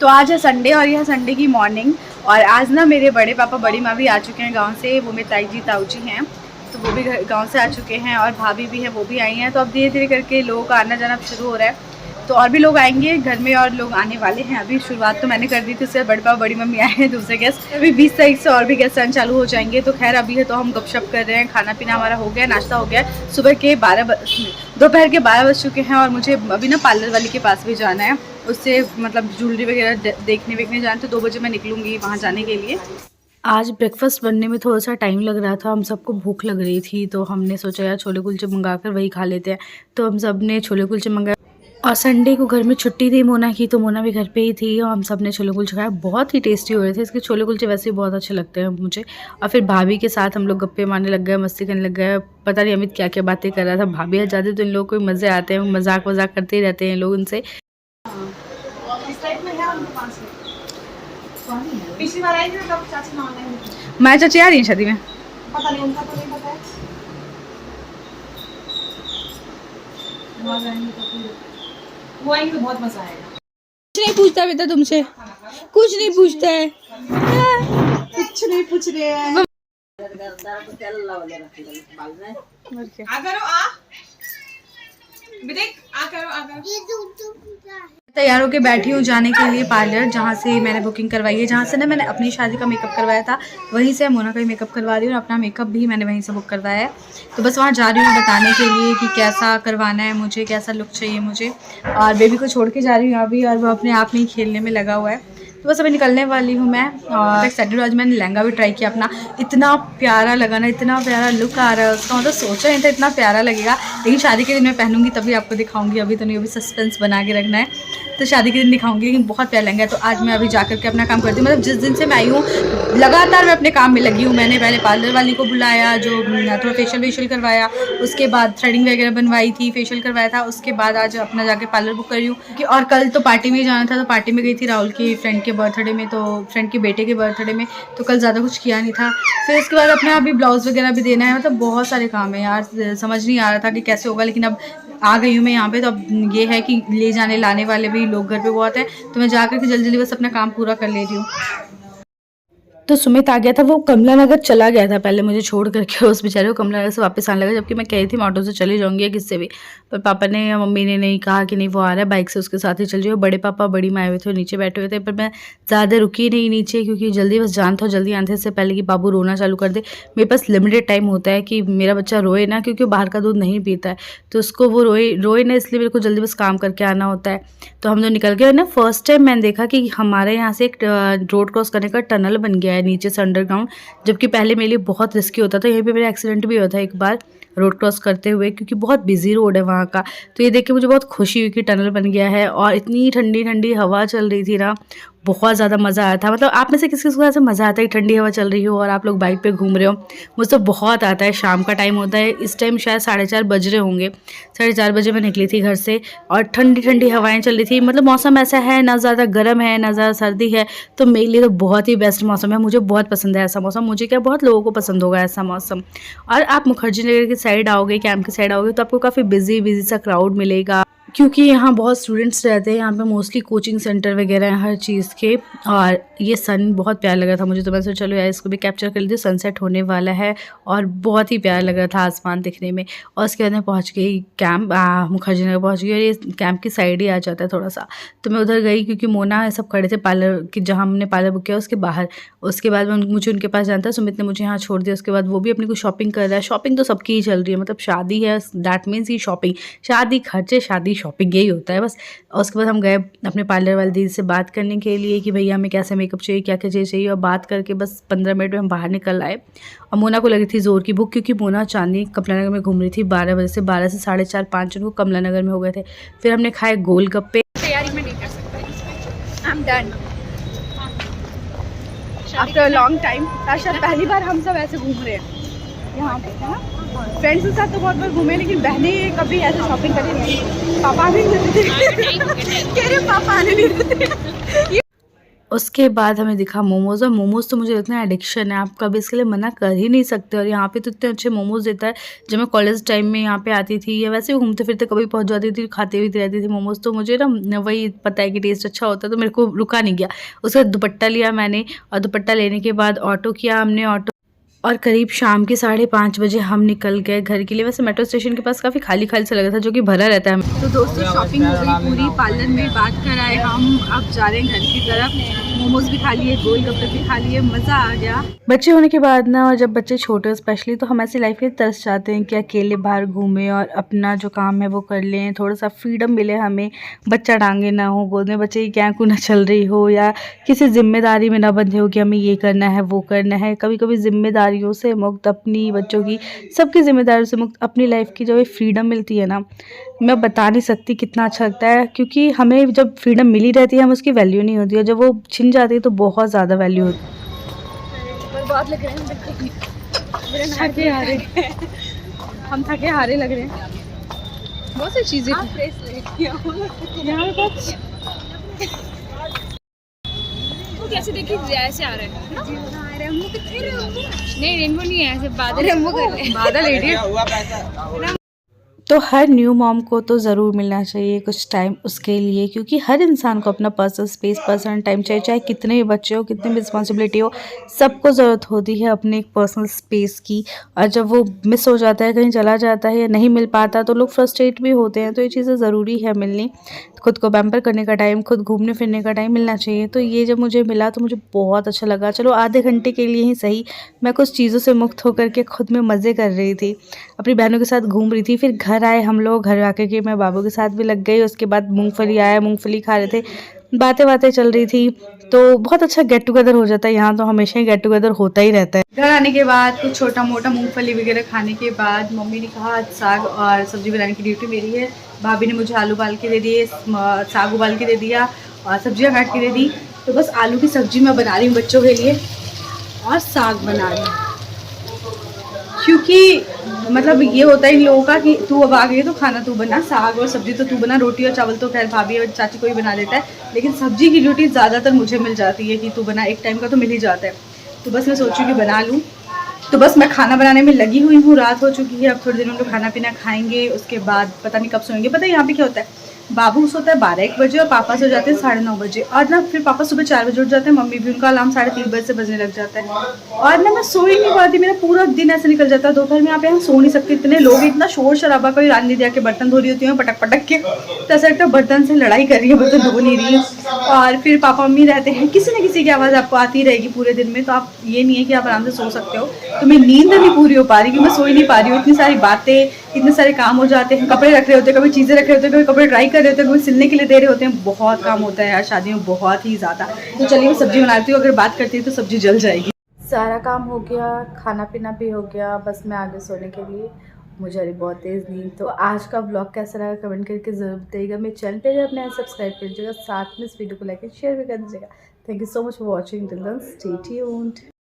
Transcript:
तो आज है संडे और यह संडे की मॉर्निंग। और आज ना मेरे बड़े पापा बड़ी माँ भी आ चुके हैं गांव से। वो मेरे ताई जी ताऊ जी हैं, तो वो भी गांव से आ चुके हैं। और भाभी भी है, वो भी आई हैं। तो अब धीरे धीरे करके लोगों का आना जाना शुरू हो रहा है। तो और भी लोग आएंगे घर में और लोग आने वाले हैं। अभी शुरुआत तो मैंने कर दी थी, उससे बड़े पापा बड़ी मम्मी आए हैं दूसरे गेस्ट। अभी 20 तारीख से और भी गेस्ट आने चालू हो जाएंगे। तो खैर अभी है तो हम गपशप कर रहे हैं। खाना पीना हमारा हो गया, नाश्ता हो गया। सुबह के दोपहर के 12 बज चुके हैं। और मुझे अभी ना पार्लर वाली के पास भी जाना है, उससे मतलब ज्वेलरी वगैरह देखने जाना। तो 2 बजे मैं निकलूँगी वहाँ जाने के लिए। आज ब्रेकफास्ट बनने में थोड़ा सा टाइम लग रहा था, हम सबको भूख लग रही थी। तो हमने सोचा यार छोले कुलचे मंगा कर वही खा लेते हैं। तो हम सब ने छोले कुलचे मंगाए। और संडे को घर में छुट्टी थी मोना की, तो मोना भी घर पे ही थी। और हम सब ने छोले कुलचे खाए, बहुत ही टेस्टी हो रहे थे। इसके छोले कुलचे वैसे ही बहुत अच्छे लगते हैं मुझे। और फिर भाभी के साथ हम लोग गप्पे मारने लग गए, मस्ती करने लग गए। पता नहीं अमित क्या क्या बातें कर रहा था। भाभी आ जाते तो इन लोगों को मज़े आते हैं, मजाक वजाक करते ही रहते हैं लोग उनसे। पिछली बार आई थी तब चाची ऑनलाइन थी। मैं चाची आ रही है शादी में, पता नहीं, उनका तो नहीं पता है। वो आएंगे तो बहुत मजा आएगा। कुछ नहीं पूछता बेटा तुमसे, कुछ नहीं पूछता है, कुछ नहीं पूछ रहे हैं। आ करो आ विदेक, आ करो। तैयार होके बैठी हूँ जाने के लिए पार्लर, जहाँ से मैंने बुकिंग करवाई है। जहाँ से ना मैंने अपनी शादी का मेकअप करवाया था, वहीं से मोना का मेकअप करवा रही हूँ। और अपना मेकअप भी मैंने वहीं से बुक करवाया है। तो बस वहाँ जा रही हूँ बताने के लिए कि कैसा करवाना है मुझे, कैसा लुक चाहिए मुझे। और बेबी को छोड़ के जा रही हूँ अभी, और वो अपने आप में ही खेलने में लगा हुआ है। तो बस अभी निकलने वाली हूँ मैं। और एक्साइटेड, आज मैंने लहंगा भी ट्राई किया अपना, इतना प्यारा लगा ना, इतना प्यारा लुक आ रहा है उसका। मतलब सोचा नहीं था इतना प्यारा लगेगा, लेकिन शादी के दिन मैं पहनूंगी तभी आपको दिखाऊंगी। अभी तो नहीं, अभी सस्पेंस बना के रखना है, तो शादी के दिन दिखाऊंगी। लेकिन बहुत प्यारा लहंगा है। तो आज मैं अभी जाकर के अपना काम करती हूँ। मतलब जिस दिन से मैं आई हूँ लगातार मैं अपने काम में लगी हूँ। मैंने पहले पार्लर वाली को बुलाया, जो थोड़ा फेशियल करवाया, उसके बाद थ्रेडिंग वगैरह बनवाई थी, फेशियल करवाया था। उसके बाद आज अपना जाके पार्लर बुक कर रही हूँ। और कल तो पार्टी में जाना था, तो पार्टी में गई थी राहुल की फ्रेंड के बर्थडे में, तो फ्रेंड के बेटे के बर्थडे में। तो कल ज़्यादा कुछ किया नहीं था। फिर उसके बाद अपने अभी ब्लाउज़ वगैरह भी देना है। मतलब बहुत सारे काम है यार, समझ नहीं आ रहा था कि कैसे होगा। लेकिन अब आ गई हूँ मैं यहाँ पे, तो अब ये है कि ले जाने लाने वाले भी लोग घर पे बहुत हैं। तो मैं जाकर के जल्दी जल्दी बस अपना काम पूरा कर ले रही हूँ। तो सुमित आ गया था, वो कमला नगर चला गया था पहले मुझे छोड़ करके। उस बेचारे को कमला नगर से वापस आने लगा, जबकि मैं कह रही थी मैं ऑटो से चली जाऊंगी या किससे भी। पर पापा ने या मम्मी ने नहीं कहा कि नहीं वो आ रहा है बाइक से, उसके साथ ही चल जाओ। बड़े पापा बड़ी माँ आए हुए थे, नीचे बैठे हुए थे। पर मैं ज़्यादा रुकी नहीं नीचे, क्योंकि जल्दी बस जान था जल्दी आने से पहले कि बाबू रोना चालू कर दे। मेरे पास लिमिटेड टाइम होता है कि मेरा बच्चा रोए ना, क्योंकि बाहर का दूध नहीं पीता है। तो उसको वो रोए ना, इसलिए मेरे को जल्दी बस काम करके आना होता है। तो हम लोग निकल गए ना। फर्स्ट टाइम मैंने देखा कि हमारे यहाँ से एक रोड क्रॉस करने का टनल बन गया है नीचे से अंडरग्राउंड, जबकि पहले मेरे लिए बहुत रिस्की होता था। यहीं पे मेरा एक्सीडेंट भी हुआ था एक बार रोड क्रॉस करते हुए, क्योंकि बहुत बिजी रोड है वहाँ का। तो ये देख के मुझे बहुत खुशी हुई कि टनल बन गया है। और इतनी ठंडी ठंडी हवा चल रही थी ना, बहुत ज़्यादा मज़ा आया था। मतलब आप में से किस किस को ऐसे मज़ा आता है ठंडी हवा चल रही हो और आप लोग बाइक पे घूम रहे हो? मुझे तो बहुत आता है। शाम का टाइम होता है, इस टाइम शायद 4:30 बज रहे होंगे। 4:30 बजे मैं निकली थी घर से, और ठंडी ठंडी हवाएं चल रही थी। मतलब मौसम ऐसा है, ना ज़्यादा गर्म है ना ज़्यादा सर्दी है। तो मेरे लिए तो बहुत ही बेस्ट मौसम है। मुझे बहुत पसंद है ऐसा मौसम। मुझे क्या, बहुत लोगों को पसंद होगा ऐसा मौसम। और आप मुखर्जी नगर की साइड आओगे, कैंप की साइड आओगे, तो आपको काफ़ी बिजी सा क्राउड मिलेगा, क्योंकि यहाँ बहुत स्टूडेंट्स रहते हैं। यहाँ पे मोस्टली कोचिंग सेंटर वगैरह हैं हर चीज़ के। और ये सन बहुत प्यारा लग रहा था मुझे, तो मैं सोचा चलो यार इसको भी कैप्चर कर लीजिए। सनसेट होने वाला है और बहुत ही प्यारा लग रहा था आसमान दिखने में। और उसके बाद मैं पहुँच गई कैंप, मुखर्जी नगर पहुँच गई। और ये कैंप की साइड ही आ जाता है थोड़ा सा। तो मैं उधर गई, क्योंकि मोना सब खड़े थे पार्लर की, जहाँ हमने पार्लर बुक किया उसके बाहर। उसके बाद मुझे उनके पास जाना था। सुमित ने मुझे यहाँ छोड़ दिया। उसके बाद वो भी अपनी कुछ शॉपिंग कर रहा है। शॉपिंग तो सबकी ही चल रही है, मतलब शादी है दैट मीन्स ही शॉपिंग, शादी खर्चे शादी शॉपिंग, यही होता है बस। और उसके बाद हम गए अपने पार्लर वाली दीदी से बात करने के लिए कि भैया हमें कैसे मेकअप चाहिए, क्या क्या चाहिए। और बात करके बस 15 मिनट में हम बाहर निकल आए। और मोना को लगी थी ज़ोर की भूख, क्योंकि मोना चांदनी कमला नगर में घूम रही थी 12 बजे से। 12 से 4:30 5 उनको कमला नगर में हो गए थे। फिर हमने खाए गोलगप्पे। तैयारी में नहीं कर सकते, I am done after long time. शायद पहली बार हम सब ऐसे घूम रहे हैं यहाँ पे, है ना। फ्रेंड्स के साथ तो बहुत बार घूमे, लेकिन बहनें कभी ऐसे शॉपिंग करी नहीं। पापा भी नहीं देते, कह रहे पापा आने नहीं देते। उसके बाद हमें दिखा मोमोज़, और मोमोज़ तो मुझे इतना एडिक्शन है, आप कभी इसके लिए मना कर ही नहीं सकते। और यहाँ पे तो इतने अच्छे मोमोज़ देता है। जब मैं कॉलेज टाइम में यहाँ पे आती थी या वैसे भी घूमते फिरते कभी पहुँच जाती थी, खाती हुई रहती थी मोमोज़, तो मुझे ना वही पता है कि टेस्ट अच्छा होता है, तो मेरे को रुका नहीं गया। उसका दुपट्टा लिया मैंने, और दुपट्टा लेने के बाद ऑटो किया हमने, ऑटो, और करीब शाम के 5:30 बजे हम निकल गए घर के लिए। वैसे मेट्रो स्टेशन के पास काफ़ी खाली खाली सा लगा था, जो कि भरा रहता है। तो दोस्तों शॉपिंग हो गई पूरी, पार्लर में बात कर आए हम, अब जा रहे हैं घर की तरफ। मोमोज भी खा लिए, गोलगप्पे भी खा लिए, मज़ा आ गया। बच्चे होने के बाद ना, और जब बच्चे छोटे स्पेशली, तो हम ऐसी लाइफ के तरस जाते हैं कि अकेले बाहर घूमें और अपना जो काम है वो कर लें, थोड़ा सा फ्रीडम मिले हमें, बच्चा टांगे ना हो, गोद में बच्चे की कैंकू ना चल रही हो, या किसी जिम्मेदारी में ना बंधे हो कि हमें ये करना है वो करना है। कभी कभी जिम्मेदारियों से मुक्त, अपनी बच्चों की सबकी जिम्मेदारियों से मुक्त अपनी लाइफ की जो ये फ्रीडम मिलती है ना, मैं बता नहीं सकती कितना अच्छा लगता है। क्योंकि हमें जब फ्रीडम मिली रहती है हम उसकी वैल्यू नहीं होती है, जब वो छिन जाती है तो बहुत ज़्यादा वैल्यू होती है। बर्बाद लग रहे हैं, थके हारे, हम थके हारे लग रहे हैं। बहुत सी चीज़ें यहाँ पे कैसे देखिए ऐसे आ रहे हैं नहीं, रेनबो नहीं है, ऐसे बादल रेनबो कर रहे हैं, बादल एडिट। तो हर न्यू मॉम को तो ज़रूर मिलना चाहिए कुछ टाइम उसके लिए, क्योंकि हर इंसान को अपना पर्सनल स्पेस, पर्सनल टाइम चाहिए। चाहे कितने भी बच्चे हो, कितनी भी रिस्पॉन्सिबिलिटी हो, सबको ज़रूरत होती है अपने एक पर्सनल स्पेस की। और जब वो मिस हो जाता है, कहीं चला जाता है या नहीं मिल पाता, तो लोग फ्रस्ट्रेट भी होते हैं। तो ये चीज़ें ज़रूरी है मिलनी, खुद को पैम्पर करने का टाइम, खुद घूमने फिरने का टाइम मिलना चाहिए। तो ये जब मुझे मिला तो मुझे बहुत अच्छा लगा। चलो आधे घंटे के लिए ही सही, मैं कुछ चीज़ों से मुक्त होकर के खुद में मज़े कर रही थी, अपनी बहनों के साथ घूम रही थी। फिर घर आए हम लोग, घर आके के मैं बाबू के साथ भी लग गई। उसके बाद मूंगफली आया, मूंगफली खा रहे थे, बातें चल रही थी। तो बहुत अच्छा गेट टुगेदर हो जाता है यहाँ, तो हमेशा ही गेट टुगेदर होता ही रहता है। घर आने के बाद कुछ छोटा मोटा मूंगफली वगैरह खाने के बाद मम्मी ने कहा आज साग और सब्जी बनाने की ड्यूटी मेरी है। भाभी ने मुझे आलू उबाल के दे दिए, साग उबाल के दे दिया और सब्जियाँ काट के दे दी। तो बस आलू की सब्जी मैं बना रही हूँ बच्चों के लिए, और साग बना रही हूँ। क्योंकि मतलब ये होता है इन लोगों का कि तू अब आ गई तो खाना तू बना, साग और सब्जी तो तू बना, रोटी और चावल तो खैर भाभी और चाची को ही बना देता है, लेकिन सब्जी की ड्यूटी ज़्यादातर मुझे मिल जाती है कि तू बना, एक टाइम का तो मिल ही जाता है। तो बस मैं सोचूँ कि बना लूँ। तो बस मैं खाना बनाने में लगी हुई हूँ, रात हो चुकी है, अब थोड़ी देर में लोग खाना पीना खाएंगे, उसके बाद पता नहीं कब सोएंगे। पता है यहाँ पे क्या होता है, बाबू सोता है 12-1 बजे और पापा सो जाते हैं 9:30 बजे, और ना फिर पापा सुबह 4 बजे उठ जाते हैं, मम्मी भी, उनका अलार्म 3:30 बजे से बजने लग जाता है। और ना मैं सो ही नहीं पाती, मेरा पूरा दिन ऐसे निकल जाता है। दोपहर में यहाँ पे हम सो नहीं सकते, इतने लोग, इतना शोर शराबा, कोई रानी दिया के बर्तन धो रही होती है पटक पटक के, तो ऐसा लगता है बर्तन से लड़ाई कर रही है, बर्तन धो नहीं रही है। और फिर पापा मम्मी रहते हैं, किसी न किसी की आवाज़ आपको आती रहेगी पूरे दिन में, तो आप ये नहीं है कि आप आराम से सो सकते हो। तो मेरी नींद नहीं पूरी हो पा रही, कि मैं सो ही नहीं पा रही हूँ, इतनी सारी बातें, इतने सारे काम हो जाते हैं, कपड़े रख रहे होते हैं, कभी चीज़ें रख रहे होते हैं, कभी कपड़े ट्राई कर रहे होते हैं, कभी सिलने के लिए दे रहे होते हैं, बहुत काम होता है यार शादी में, बहुत ही ज़्यादा। तो चलिए मैं सब्जी बनाती हूँ, अगर बात करती हूँ तो सब्जी जल जाएगी। सारा काम हो गया, खाना पीना भी हो गया, बस मैं आगे सोने के लिए, मुझे अभी बहुत तेज़ नींद। तो आज का ब्लॉग कैसा लगा कमेंट करके ज़रूर बताइएगा। मेरे चैनल पे अगर अपने सब्सक्राइब कर दीजिएगा, साथ में इस वीडियो को लाइक एंड शेयर भी कर दीजिएगा। Thank you so much for watching, till then stay tuned.